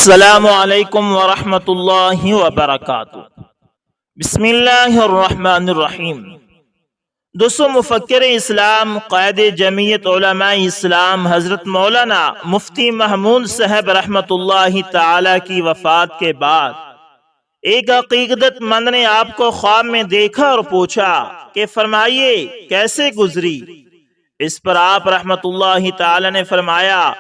السلام علیکم ورحمۃ اللہ وبرکاتہ۔ بسم اللہ الرحمن الرحیم۔ دوستو، مفکر اسلام، قائد جمعیت علماء اسلام حضرت مولانا مفتی محمود صاحب رحمۃ اللہ تعالی کی وفات کے بعد ایک عقیدت مند نے آپ کو خواب میں دیکھا اور پوچھا کہ فرمائیے کیسے گزری؟ اس پر آپ رحمۃ اللہ تعالی نے فرمایا،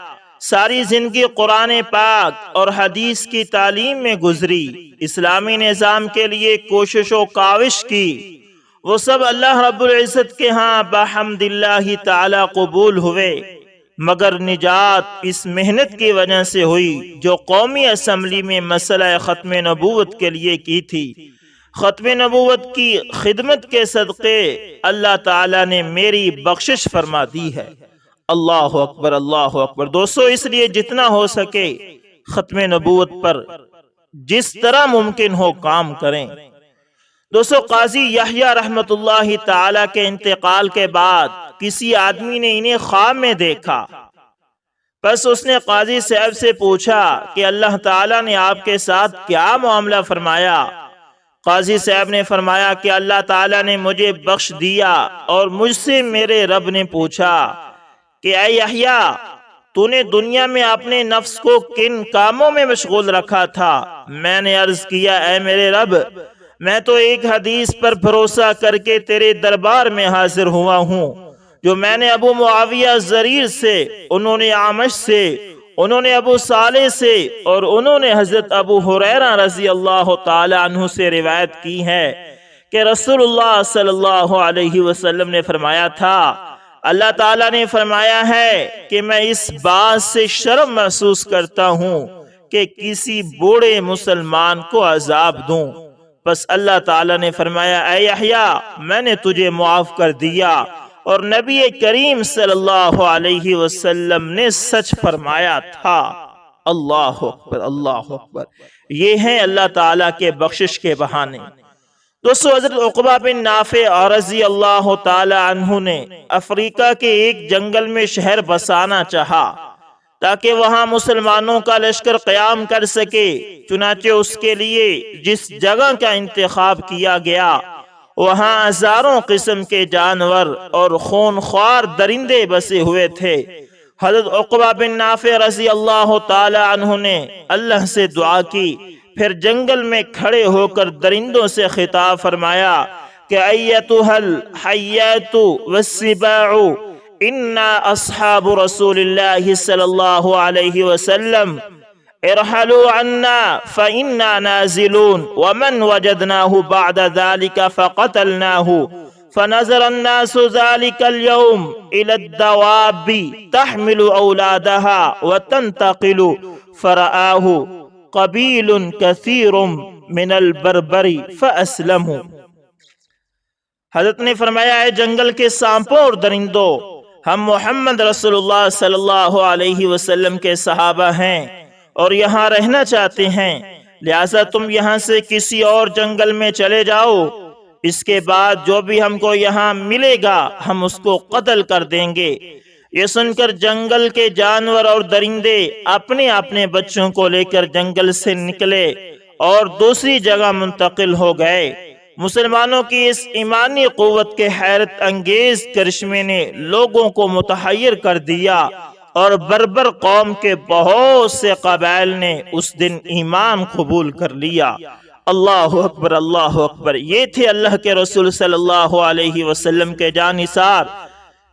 ساری زندگی قرآن پاک اور حدیث کی تعلیم میں گزری، اسلامی نظام کے لیے کوشش و کاوش کی، وہ سب اللہ رب العزت کے ہاں بحمد اللہ تعالی قبول ہوئے، مگر نجات اس محنت کی وجہ سے ہوئی جو قومی اسمبلی میں مسئلہ ختم نبوت کے لیے کی تھی۔ ختم نبوت کی خدمت کے صدقے اللہ تعالی نے میری بخشش فرما دی ہے۔ اللہ اکبر، اللہ اکبر۔ دوستو، اس لیے جتنا ہو سکے ختم نبوت پر جس طرح ممکن ہو کام کریں۔ دوستو، قاضی یحییٰ رحمت اللہ تعالی کے انتقال کے بعد کسی آدمی نے انہیں خواب میں دیکھا، پس اس نے قاضی صاحب سے پوچھا کہ اللہ تعالی نے آپ کے ساتھ کیا معاملہ فرمایا؟ قاضی صاحب نے فرمایا کہ اللہ تعالی نے مجھے بخش دیا اور مجھ سے میرے رب نے پوچھا کہ اے یحییٰ، تو نے دنیا میں اپنے نفس کو کن کاموں میں مشغول رکھا تھا؟ میں نے عرض کیا، اے میرے رب، میں تو ایک حدیث پر بھروسہ کر کے تیرے دربار میں حاضر ہوا ہوں جو میں نے ابو معاویہ زریر سے، انہوں نے عامش سے، انہوں نے ابو صالح سے اور انہوں نے حضرت ابو ہریرہ رضی اللہ تعالی عنہ سے روایت کی ہے کہ رسول اللہ صلی اللہ علیہ وسلم نے فرمایا تھا، اللہ تعالیٰ نے فرمایا ہے کہ میں اس بات سے شرم محسوس کرتا ہوں کہ کسی بوڑھے مسلمان کو عذاب دوں۔ پس اللہ تعالیٰ نے فرمایا، اے یحییٰ، میں نے تجھے معاف کر دیا، اور نبی کریم صلی اللہ علیہ وسلم نے سچ فرمایا تھا۔ اللہ اکبر، اللہ اکبر۔ یہ ہیں اللہ تعالیٰ کے بخشش کے بہانے۔ دوستو، حضرت عقبہ بن نافع رضی اللہ تعالی عنہ نے افریقہ کے ایک جنگل میں شہر بسانا چاہا تاکہ وہاں مسلمانوں کا لشکر قیام کر سکے۔ چنانچہ اس کے لیے جس جگہ کا انتخاب کیا گیا وہاں ہزاروں قسم کے جانور اور خونخوار درندے بسے ہوئے تھے۔ حضرت عقبہ بن نافع رضی اللہ تعالی عنہ نے اللہ سے دعا کی، پھر جنگل میں کھڑے ہو کر درندوں سے خطاب فرمایا کہ ایتھا الحیات والسباع انا اصحاب رسول اللہ صلی اللہ علیہ وسلم ارحلوا عنا فإنا نازلون ومن وجدناه بعد ذلك فقتلناه فنظر الناس ذلك اليوم إلى الدواب تحمل أولادها وتنتقل فرآه قبیل کثیر من البربر فاسلموا۔ حضرت نے فرمایا، اے جنگل کے سانپوں اور درندوں، ہم محمد رسول اللہ صلی اللہ علیہ وسلم کے صحابہ ہیں اور یہاں رہنا چاہتے ہیں، لہٰذا تم یہاں سے کسی اور جنگل میں چلے جاؤ، اس کے بعد جو بھی ہم کو یہاں ملے گا ہم اس کو قتل کر دیں گے۔ یہ سن کر جنگل کے جانور اور درندے اپنے اپنے بچوں کو لے کر جنگل سے نکلے اور دوسری جگہ منتقل ہو گئے۔ مسلمانوں کی اس ایمانی قوت کے حیرت انگیز کرشمے نے لوگوں کو متحیر کر دیا اور بربر قوم کے بہت سے قبائل نے اس دن ایمان قبول کر لیا۔ اللہ اکبر، اللہ اکبر۔ یہ تھے اللہ کے رسول صلی اللہ علیہ وسلم کے جانثار،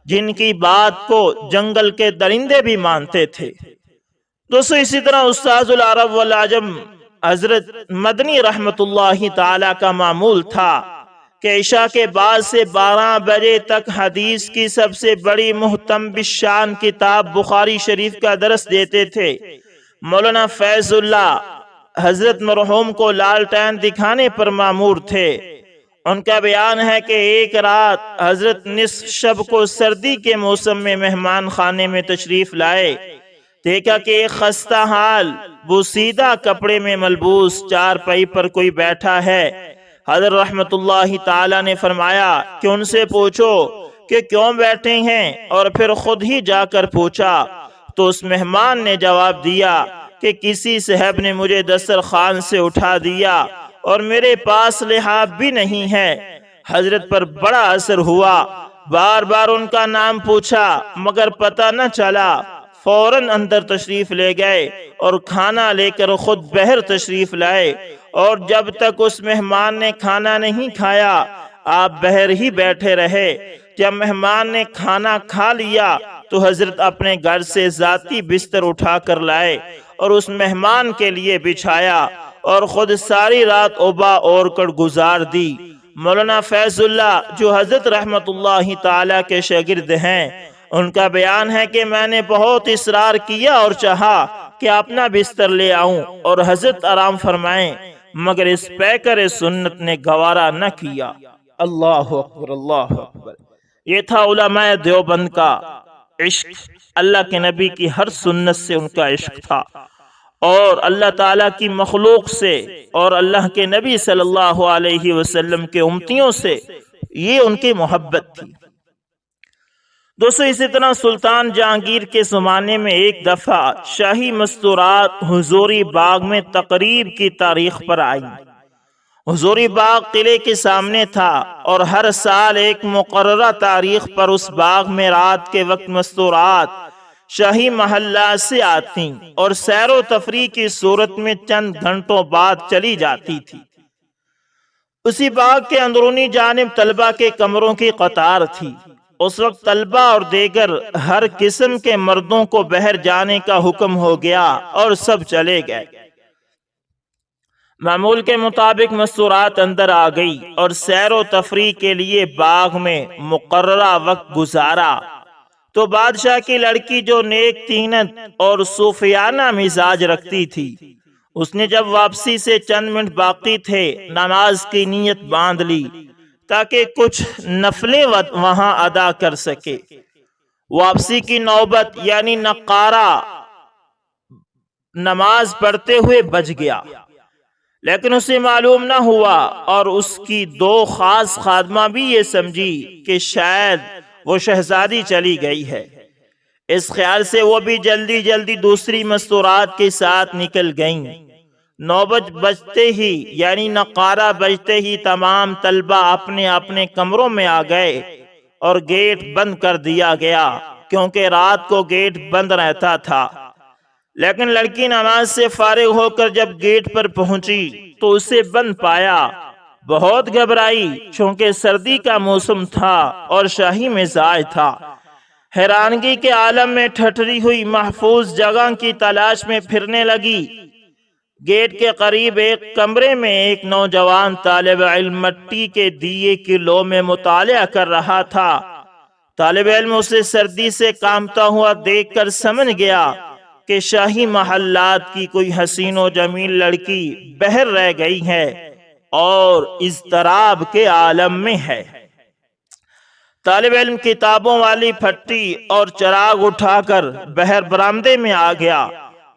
جن کی بات کو جنگل کے درندے بھی مانتے تھے۔ دوستو، اسی طرح استاذ العرب والعجم حضرت مدنی رحمت اللہ تعالی کا معمول تھا کہ عشاء کے بعد سے 12 بجے تک حدیث کی سب سے بڑی محتم بالشان کتاب بخاری شریف کا درس دیتے تھے۔ مولانا فیض اللہ حضرت مرحوم کو لالٹین دکھانے پر مامور تھے۔ ان کا بیان ہے کہ ایک رات حضرت نصف شب کو سردی کے موسم میں مہمان خانے میں تشریف لائے، دیکھا کہ ایک خستہ حال بوسیدہ کپڑے میں ملبوس چارپائی پر کوئی بیٹھا ہے۔ حضرت رحمت اللہ تعالی نے فرمایا کہ ان سے پوچھو کہ کیوں بیٹھے ہیں، اور پھر خود ہی جا کر پوچھا تو اس مہمان نے جواب دیا کہ کسی صاحب نے مجھے دسترخوان سے اٹھا دیا اور میرے پاس لحاف بھی نہیں ہے۔ حضرت پر بڑا اثر ہوا، بار بار ان کا نام پوچھا مگر پتہ نہ چلا۔ فوراً اندر تشریف لے گئے اور کھانا لے کر خود بہر تشریف لائے، اور جب تک اس مہمان نے کھانا نہیں کھایا آپ بہر ہی بیٹھے رہے۔ جب مہمان نے کھانا کھا لیا تو حضرت اپنے گھر سے ذاتی بستر اٹھا کر لائے اور اس مہمان کے لیے بچھایا اور خود ساری رات اوبا اوڑھ کر گزار دی۔ مولانا فیض اللہ جو حضرت رحمت اللہ تعالی کے شاگرد ہیں، ان کا بیان ہے کہ میں نے بہت اصرار کیا اور چاہا کہ اپنا بستر لے آؤں اور حضرت آرام فرمائیں، مگر اس پیکر سنت نے گوارا نہ کیا۔ اللہ اکبر، اللہ اکبر۔ یہ تھا علماء دیوبند کا عشق، اللہ کے نبی کی ہر سنت سے ان کا عشق تھا، اور اللہ تعالیٰ کی مخلوق سے اور اللہ کے نبی صلی اللہ علیہ وسلم کے امتیوں سے یہ ان کی محبت تھی۔ دوستو، اسی طرح سلطان جہانگیر کے زمانے میں ایک دفعہ شاہی مستورات حضوری باغ میں تقریب کی تاریخ پر آئی۔ حضوری باغ قلعے کے سامنے تھا اور ہر سال ایک مقررہ تاریخ پر اس باغ میں رات کے وقت مستورات شاہی محلات سے آتی اور سیر و تفریح کی صورت میں چند گھنٹوں بعد چلی جاتی تھی۔ اسی باغ کے اندرونی جانب طلبہ کے کمروں کی قطار تھی۔ اس وقت طلبہ اور دیگر ہر قسم کے مردوں کو بہر جانے کا حکم ہو گیا اور سب چلے گئے۔ معمول کے مطابق مستورات اندر آ گئی اور سیر و تفریح کے لیے باغ میں مقررہ وقت گزارا تو بادشاہ کی لڑکی جو نیک طینت اور صوفیانہ مزاج رکھتی تھی، اس نے جب واپسی سے چند منٹ باقی تھے نماز کی نیت باندھ لی تاکہ کچھ نفلیں وہاں ادا کر سکے۔ واپسی کی نوبت یعنی نقارہ نماز پڑھتے ہوئے بج گیا، لیکن اسے معلوم نہ ہوا اور اس کی دو خاص خادمہ بھی یہ سمجھی کہ شاید وہ شہزادی چلی گئی ہے۔ اس خیال سے وہ بھی جلدی جلدی دوسری مستورات کے ساتھ نکل گئیں۔ نوبت بجتے ہی یعنی نقارہ بجتے ہی تمام طلبہ اپنے اپنے کمروں میں آ گئے اور گیٹ بند کر دیا گیا، کیونکہ رات کو گیٹ بند رہتا تھا۔ لیکن لڑکی نماز سے فارغ ہو کر جب گیٹ پر پہنچی تو اسے بند پایا۔ بہت گھبرائی، چونکہ سردی کا موسم تھا اور شاہی مزاج تھا۔ حیرانگی کے عالم میں ٹھٹری ہوئی محفوظ جگہ کی تلاش میں پھرنے لگی۔ گیٹ کے قریب ایک کمرے میں ایک نوجوان طالب علم مٹی کے دیے کی لو میں مطالعہ کر رہا تھا۔ طالب علم اسے سردی سے کانپتا ہوا دیکھ کر سمجھ گیا کہ شاہی محلات کی کوئی حسین و جمیل لڑکی بہر رہ گئی ہے اور اضطراب کے عالم میں ہے۔ طالب علم کتابوں والی پھٹی اور چراغ اٹھا کر بہر برآمدے میں آ گیا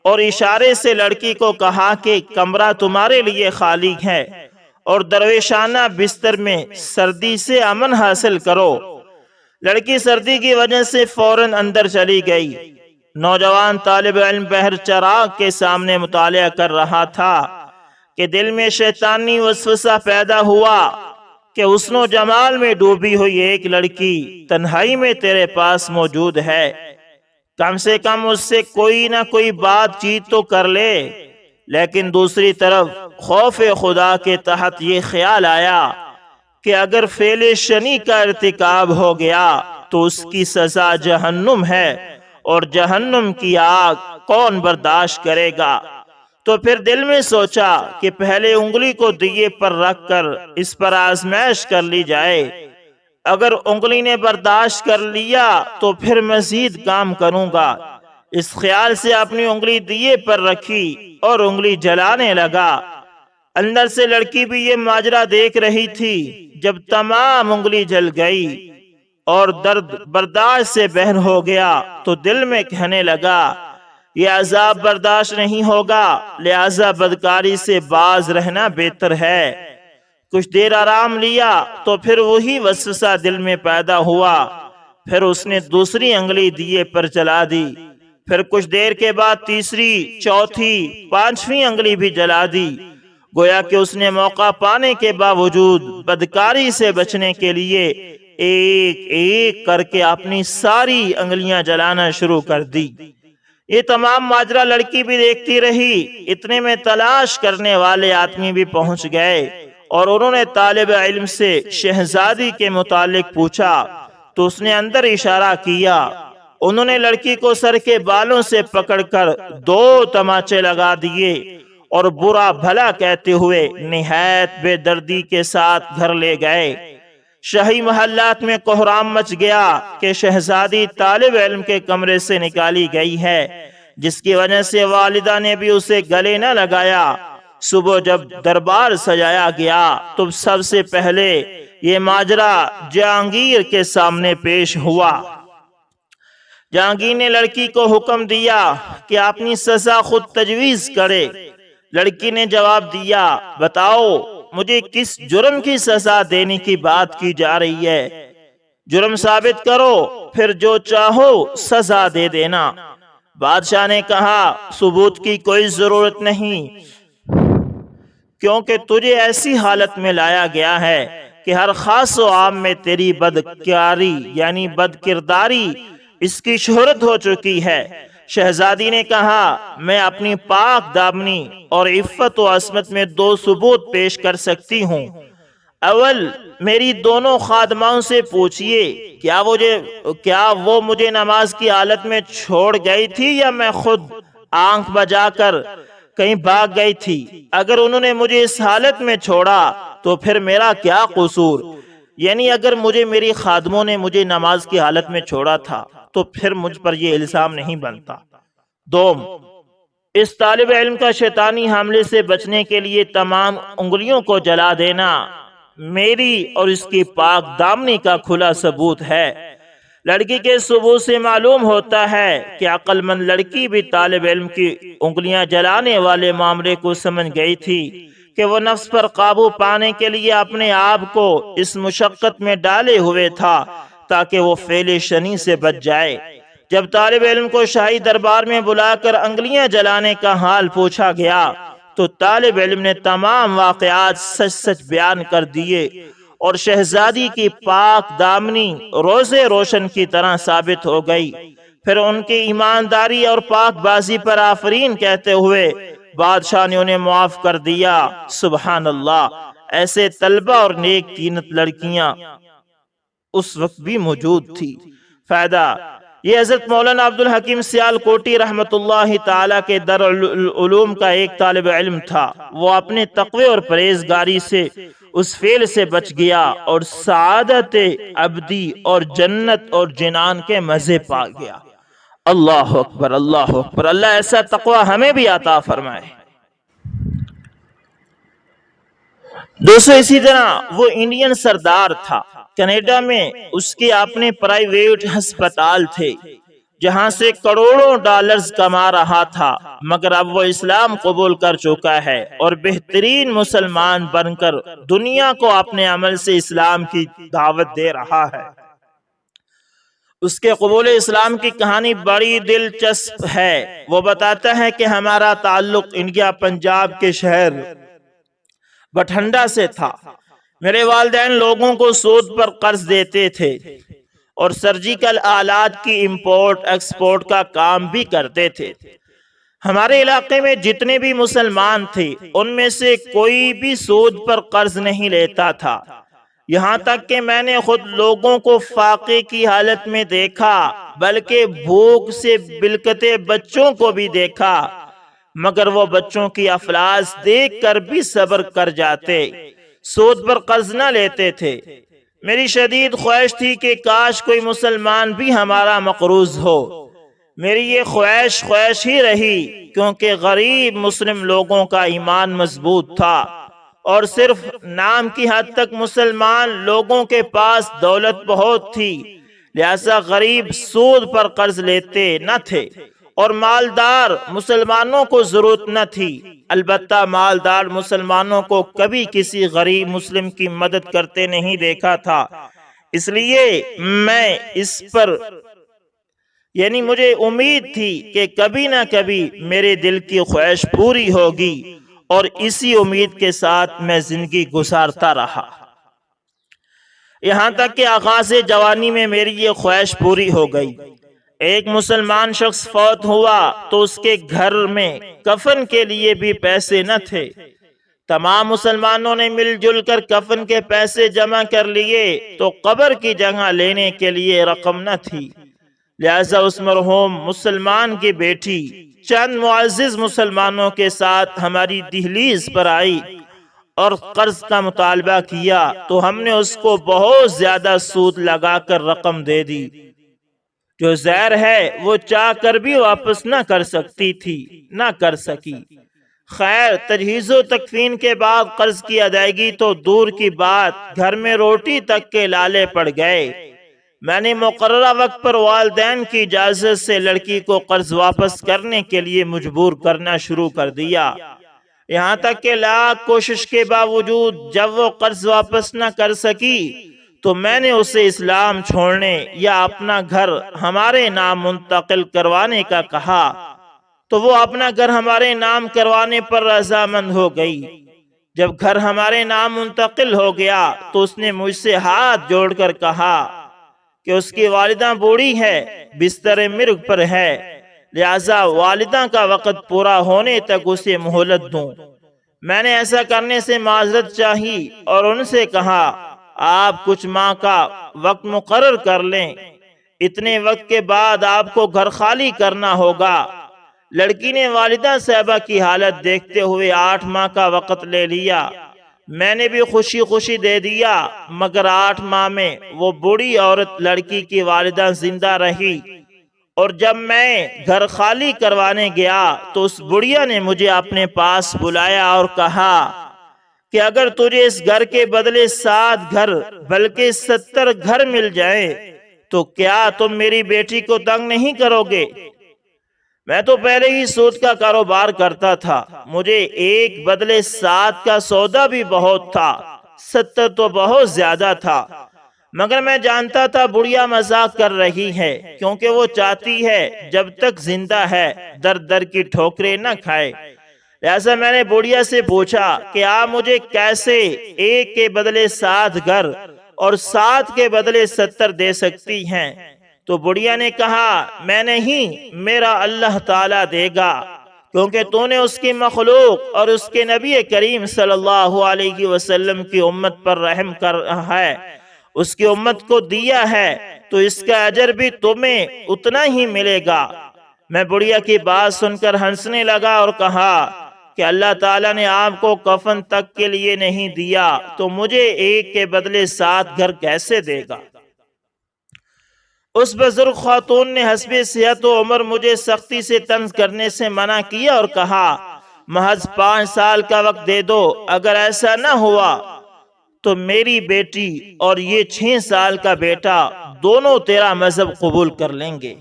اور اشارے سے لڑکی کو کہا کہ کمرہ تمہارے لیے خالی ہے اور درویشانہ بستر میں سردی سے امن حاصل کرو۔ لڑکی سردی کی وجہ سے فوراً اندر چلی گئی۔ نوجوان طالب علم بہر چراغ کے سامنے مطالعہ کر رہا تھا کہ دل میں شیطانی وسوسہ پیدا ہوا کہ حسن و جمال میں ڈوبی ہوئی ایک لڑکی تنہائی میں تیرے پاس موجود ہے، کم سے کم اس سے کوئی نہ کوئی بات چیت تو کر لے۔ لیکن دوسری طرف خوف خدا کے تحت یہ خیال آیا کہ اگر فعل شنی کا ارتکاب ہو گیا تو اس کی سزا جہنم ہے اور جہنم کی آگ کون برداشت کرے گا۔ تو پھر دل میں سوچا کہ پہلے انگلی کو دیے پر رکھ کر اس پر آزمائش کر لی جائے، اگر انگلی نے برداشت کر لیا تو پھر مزید کام کروں گا۔ اس خیال سے اپنی انگلی دیے پر رکھی اور انگلی جلانے لگا۔ اندر سے لڑکی بھی یہ ماجرا دیکھ رہی تھی۔ جب تمام انگلی جل گئی اور درد برداشت سے بہر ہو گیا تو دل میں کہنے لگا یہ عذاب برداشت نہیں ہوگا، لہذا بدکاری سے باز رہنا بہتر ہے۔ کچھ دیر آرام لیا تو پھر وہی وسوسہ دل میں پیدا ہوا۔ پھر اس نے دوسری انگلی دیے پر جلا دی، پھر کچھ دیر کے بعد تیسری، چوتھی، پانچویں انگلی بھی جلا دی، گویا کہ اس نے موقع پانے کے باوجود بدکاری سے بچنے کے لیے ایک ایک کر کے اپنی ساری انگلیاں جلانا شروع کر دی۔ یہ تمام ماجرا لڑکی بھی دیکھتی رہی۔ اتنے میں تلاش کرنے والے آدمی بھی پہنچ گئے اور انہوں نے طالب علم سے شہزادی کے متعلق پوچھا تو اس نے اندر اشارہ کیا۔ انہوں نے لڑکی کو سر کے بالوں سے پکڑ کر 2 تماچے لگا دیے اور برا بھلا کہتے ہوئے نہایت بے دردی کے ساتھ گھر لے گئے۔ شاہی محلات میں کوہرام مچ گیا کہ شہزادی طالب علم کے کمرے سے نکالی گئی ہے، جس کی وجہ سے والدہ نے بھی اسے گلے نہ لگایا۔ صبح جب دربار سجایا گیا تو سب سے پہلے یہ ماجرا جہانگیر کے سامنے پیش ہوا۔ جہانگیر نے لڑکی کو حکم دیا کہ اپنی سزا خود تجویز کرے۔ لڑکی نے جواب دیا، بتاؤ مجھے کس جرم کی سزا دینے کی بات کی جا رہی ہے؟ جرم ثابت کرو، پھر جو چاہو سزا دے دینا۔ بادشاہ نے کہا، ثبوت کی کوئی ضرورت نہیں، کیونکہ تجھے ایسی حالت میں لایا گیا ہے کہ ہر خاص و عام میں تیری بدکاری یعنی بدکرداری اس کی شہرت ہو چکی ہے۔ شہزادی نے کہا، میں اپنی پاک دامنی اور عفت و عصمت میں 2 ثبوت پیش کر سکتی ہوں۔ اول میری دونوں خادماؤں سے پوچھئے کیا وہ مجھے نماز کی حالت میں چھوڑ گئی تھی یا میں خود آنکھ بجا کر کہیں بھاگ گئی تھی؟ اگر انہوں نے مجھے اس حالت میں چھوڑا تو پھر میرا کیا قصور؟ یعنی اگر میری خادموں نے مجھے نماز کی حالت میں چھوڑا تھا تو پھر مجھ پر یہ الزام نہیں بنتا۔ دوم، اس طالب علم کا شیطانی حملے سے بچنے کے لیے تمام انگلیوں کو جلا دینا میری اور اس کی پاک دامنی کا کھلا ثبوت ہے۔ لڑکی کے ثبوت سے معلوم ہوتا ہے کہ عقل مند لڑکی بھی طالب علم کی انگلیاں جلانے والے معاملے کو سمجھ گئی تھی کہ وہ نفس پر قابو پانے کے لیے اپنے آپ کو اس مشقت میں ڈالے ہوئے تھا تاکہ وہ فعل شنی سے بچ جائے۔ جب طالب علم کو شاہی دربار میں بلا کر انگلیاں جلانے کا حال پوچھا گیا تو طالب علم نے تمام واقعات سچ سچ بیان کر دیے اور شہزادی کی پاک دامنی روزے روشن کی طرح ثابت ہو گئی۔ پھر ان کی ایمانداری اور پاک بازی پر آفرین کہتے ہوئے بادشاہ نے انہیں معاف کر دیا۔ سبحان اللہ، ایسے طلبہ اور نیک تینت لڑکیاں اس وقت بھی موجود تھی۔ فائدہ یہ حضرت مولانا عبدالحکیم سیالکوٹی رحمت اللہ تعالیٰ کے دارالعلوم کا ایک طالب علم تھا۔ وہ اپنے تقوی اور پرہیزگاری سے اس فعل سے بچ گیا اور سعادت ابدی اور جنت اور جنان کے مزے پا گیا۔ اللہ اکبر، اللہ اکبر، اللہ ایسا تقوی ہمیں بھی عطا فرمائے۔ دوستو، اسی طرح وہ انڈین سردار تھا۔ کینیڈا میں اس کے اپنے پرائیویٹ ہسپتال تھے جہاں سے کروڑوں ڈالرز کما رہا تھا، مگر اب وہ اسلام قبول کر چکا ہے اور بہترین مسلمان بن کر دنیا کو اپنے عمل سے اسلام کی دعوت دے رہا ہے۔ اس کے قبول اسلام کی کہانی بڑی دلچسپ ہے۔ وہ بتاتا ہے کہ ہمارا تعلق انڈیا پنجاب کے شہر بٹھنڈا سے تھا۔ میرے والدین لوگوں کو سود پر قرض دیتے تھے اور سرجیکل آلات کی امپورٹ ایکسپورٹ کا کام بھی کرتے تھے۔ ہمارے علاقے میں جتنے بھی مسلمان تھے ان میں سے کوئی بھی سود پر قرض نہیں لیتا تھا، یہاں تک کہ میں نے خود لوگوں کو فاقے کی حالت میں دیکھا، بلکہ بھوک سے بلکتے بچوں کو بھی دیکھا، مگر وہ بچوں کی افلاس دیکھ کر بھی صبر کر جاتے، سود پر قرض نہ لیتے تھے۔ میری شدید خواہش تھی کہ کاش کوئی مسلمان بھی ہمارا مقروض ہو۔ میری یہ خواہش ہی رہی کیونکہ غریب مسلم لوگوں کا ایمان مضبوط تھا اور صرف نام کی حد تک مسلمان لوگوں کے پاس دولت بہت تھی، لہذا غریب سود پر قرض لیتے نہ تھے اور مالدار مسلمانوں کو ضرورت نہ تھی۔ البتہ مالدار مسلمانوں کو کبھی کسی غریب مسلم کی مدد کرتے نہیں دیکھا تھا، اس لیے میں اس پر یعنی مجھے امید تھی کہ کبھی نہ کبھی میرے دل کی خواہش پوری ہوگی، اور اسی امید کے ساتھ میں زندگی گزارتا رہا، یہاں تک کہ آغاز جوانی میں میری یہ خواہش پوری ہو گئی۔ ایک مسلمان شخص فوت ہوا تو اس کے گھر میں کفن کے لیے بھی پیسے نہ تھے۔ تمام مسلمانوں نے مل جل کر کفن کے پیسے جمع کر لیے تو قبر کی جگہ لینے کے لیے رقم نہ تھی، لہذا اس مرحوم مسلمان کی بیٹی چند معزز مسلمانوں کے ساتھ ہماری دہلیز پر آئی اور قرض کا مطالبہ کیا تو ہم نے اس کو بہت زیادہ سود لگا کر رقم دے دی، جو زہر ہے وہ چاہ کر بھی واپس نہ کر سکتی تھی، نہ کر سکی۔ خیر، تجہیز و تکفین کے بعد قرض کی ادائیگی تو دور کی بات، گھر میں روٹی تک کے لالے پڑ گئے۔ میں نے مقررہ وقت پر والدین کی اجازت سے لڑکی کو قرض واپس کرنے کے لیے مجبور کرنا شروع کر دیا، یہاں تک کہ لاکھ کوشش کے باوجود جب وہ قرض واپس نہ کر سکی تو میں نے اسے اسلام چھوڑنے یا اپنا گھر ہمارے نام منتقل کروانے کا کہا تو وہ اپنا گھر ہمارے نام کروانے پر رضامند ہو گئی۔ جب گھر ہمارے نام منتقل ہو گیا تو اس نے مجھ سے ہاتھ جوڑ کر کہا کہ اس کی والدہ بوڑھی ہے، بستر مرگ پر ہے، لہذا والدہ کا وقت پورا ہونے تک اسے مہلت دوں۔ میں نے ایسا کرنے سے معذرت چاہی اور ان سے کہا آپ کچھ ماہ کا وقت مقرر کر لیں، اتنے وقت کے بعد آپ کو گھر خالی کرنا ہوگا۔ لڑکی نے والدہ صاحبہ کی حالت دیکھتے ہوئے 8 ماہ کا وقت لے لیا، میں نے بھی خوشی خوشی دے دیا، مگر 8 ماہ میں وہ بوڑھی عورت لڑکی کی والدہ زندہ رہی، اور جب میں گھر خالی کروانے گیا تو اس بڑھیا نے مجھے اپنے پاس بلایا اور کہا کہ اگر تجھے اس گھر کے بدلے 7 گھر بلکہ 70 گھر مل جائیں تو کیا تم میری بیٹی کو تنگ نہیں کرو گے؟ میں تو پہلے ہی سود کا کاروبار کرتا تھا، مجھے 1 بدلے 7 کا سودا بھی بہت تھا، 70 تو بہت زیادہ تھا، مگر میں جانتا تھا بڑھیا مذاق کر رہی ہے، کیونکہ وہ چاہتی ہے جب تک زندہ ہے در در کی ٹھوکریں نہ کھائے۔ لہذا میں نے بڑھیا سے پوچھا کہ آپ مجھے کیسے 1 کے بدلے 7 گھر اور 7 کے بدلے 70 دے سکتی ہیں؟ تو بڑھیا نے کہا میں نہیں، میرا اللہ تعالیٰ دے گا، کیونکہ تو نے اس کی مخلوق اور اس کے نبی کریم صلی اللہ علیہ وسلم کی امت پر رحم کر رہا ہے، اس کی امت کو دیا ہے تو اس کا اجر بھی تمہیں اتنا ہی ملے گا۔ میں بڑھیا کی بات سن کر ہنسنے لگا اور کہا کہ اللہ تعالیٰ نے آپ کو کفن تک کے لیے نہیں دیا تو مجھے 1 کے بدلے 7 گھر کیسے دے گا؟ اس بزرگ خاتون نے حسب صحت و عمر مجھے سختی سے طنز کرنے سے منع کیا اور کہا محض 5 سال کا وقت دے دو، اگر ایسا نہ ہوا تو میری بیٹی اور یہ 6 سال کا بیٹا دونوں تیرا مذہب قبول کر لیں گے۔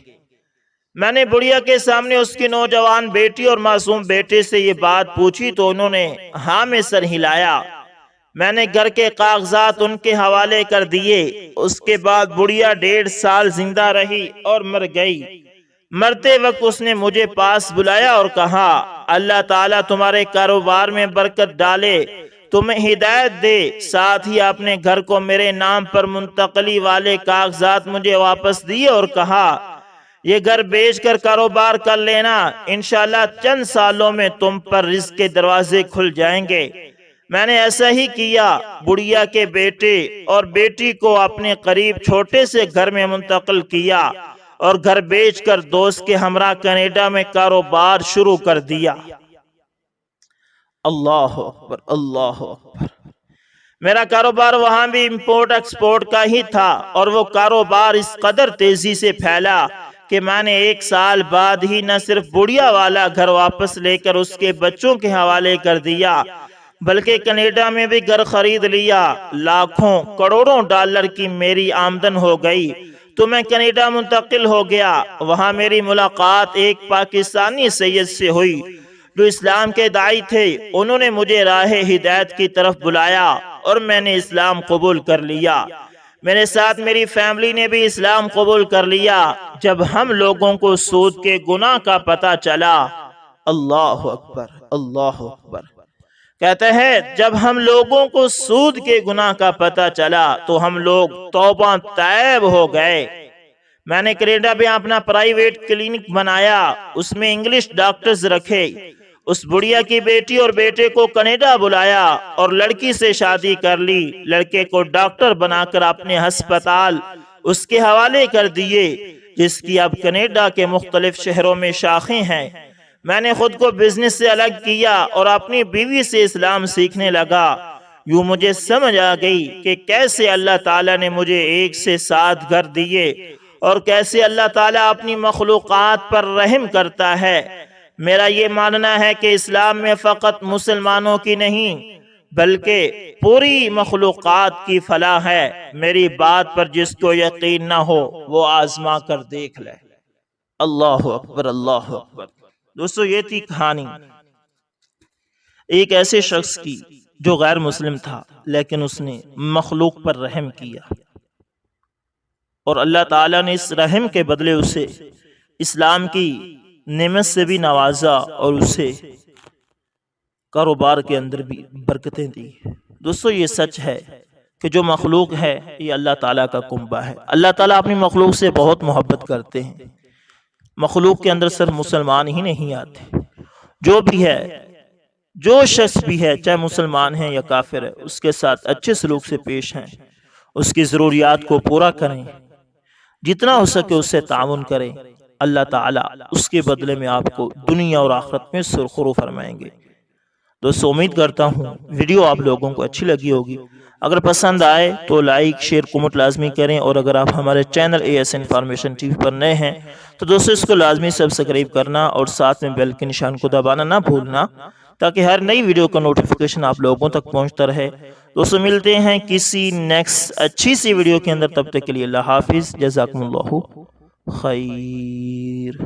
میں نے بڑھیا کے سامنے اس کی نوجوان بیٹی اور معصوم بیٹے سے یہ بات پوچھی تو انہوں نے ہاں میں سر ہلایا۔ میں نے گھر کے کاغذات ان کے حوالے کر دیے۔ اس کے بعد بڑھیا 1.5 سال زندہ رہی اور مر گئی۔ مرتے وقت اس نے مجھے پاس بلایا اور کہا اللہ تعالیٰ تمہارے کاروبار میں برکت ڈالے، تمہیں ہدایت دے، ساتھ ہی اپنے گھر کو میرے نام پر منتقلی والے کاغذات مجھے واپس دیے اور کہا یہ گھر بیچ کر کاروبار کر لینا، انشاءاللہ چند سالوں میں تم پر رزق کے دروازے کھل جائیں گے۔ میں نے ایسا ہی کیا، بڑھیا کے بیٹے اور بیٹی کو اپنے قریب چھوٹے سے گھر میں منتقل کیا اور گھر بیچ کر دوست کے ہمراہ کینیڈا میں کاروبار شروع کر دیا۔ اللہ اکبر، اللہ اکبر۔ میرا کاروبار وہاں بھی امپورٹ ایکسپورٹ کا ہی تھا اور وہ کاروبار اس قدر تیزی سے پھیلا کہ میں نے 1 سال بعد ہی نہ صرف بڑھیا والا گھر واپس لے کر اس کے بچوں کے حوالے کر دیا بلکہ کینیڈا میں بھی گھر خرید لیا۔ لاکھوں کروڑوں ڈالر کی میری آمدن ہو گئی تو میں کینیڈا منتقل ہو گیا۔ وہاں میری ملاقات ایک پاکستانی سید سے ہوئی جو اسلام کے داعی تھے۔ انہوں نے مجھے راہ ہدایت کی طرف بلایا اور میں نے اسلام قبول کر لیا۔ میرے ساتھ میری فیملی نے بھی اسلام قبول کر لیا جب ہم لوگوں کو سود کے گناہ کا پتہ چلا۔ اللہ اکبر، اللہ اکبر۔ کہتے ہیں جب ہم لوگوں کو سود کے گناہ کا پتہ چلا تو ہم لوگ توبہ طیب ہو گئے۔ میں نے کینیڈا میں اپنا پرائیویٹ کلینک بنایا، اس میں انگلش ڈاکٹرز رکھے۔ اس بڑھیا کی بیٹی اور بیٹے کو کینیڈا بلایا اور لڑکی سے شادی کر لی۔ لڑکے کو ڈاکٹر بنا کر اپنے ہسپتال اس کے حوالے کر دیے، جس کی اب کینیڈا کے مختلف شہروں میں شاخیں ہیں۔ میں نے خود کو بزنس سے الگ کیا اور اپنی بیوی سے اسلام سیکھنے لگا۔ یوں مجھے سمجھ آ گئی کہ کیسے اللہ تعالیٰ نے مجھے 1 سے 7 گھر دیے اور کیسے اللہ تعالیٰ اپنی مخلوقات پر رحم کرتا ہے۔ میرا یہ ماننا ہے کہ اسلام میں فقط مسلمانوں کی نہیں بلکہ پوری مخلوقات کی فلاح ہے۔ میری بات پر جس کو یقین نہ ہو وہ آزما کر دیکھ لے۔ اللہ اکبر، اللہ اکبر۔ دوستو، یہ تھی کہانی ایک ایسے شخص کی جو غیر مسلم تھا، لیکن اس نے مخلوق پر رحم کیا اور اللہ تعالیٰ نے اس رحم کے بدلے اسے اسلام کی نعمت سے بھی نوازا اور اسے کاروبار کے اندر بھی برکتیں دی۔ دوستو، یہ سچ ہے کہ جو مخلوق ہے یہ اللہ تعالیٰ کا کنبہ ہے۔ اللہ تعالیٰ اپنی مخلوق سے بہت محبت کرتے ہیں۔ مخلوق کے اندر صرف مسلمان ہی نہیں آتے، جو بھی ہے، جو شخص بھی ہے، چاہے مسلمان ہے یا کافر ہے، اس کے ساتھ اچھے سلوک سے پیش ہیں، اس کی ضروریات کو پورا کریں، جتنا ہو سکے اس سے تعاون کریں۔ اللہ تعالیٰ اس کے بدلے میں آپ کو دنیا اور آخرت میں سرخرو فرمائیں گے۔ دوستو، امید کرتا ہوں ویڈیو آپ لوگوں کو اچھی لگی ہوگی۔ اگر پسند آئے تو لائک، شیئر، کمنٹ لازمی کریں، اور اگر آپ ہمارے channel AS information T V پر نئے ہیں تو دوستو اس کو لازمی سبسکرائب کرنا اور ساتھ میں بیل کے نشان کو دبانا نہ بھولنا، تاکہ ہر نئی ویڈیو کا نوٹیفیکیشن آپ لوگوں تک پہنچتا رہے۔ دوستو، ملتے ہیں کسی نیکسٹ اچھی سی ویڈیو کے اندر، تب تک کے لیے اللہ حافظ، جزاکم اللہ خیر۔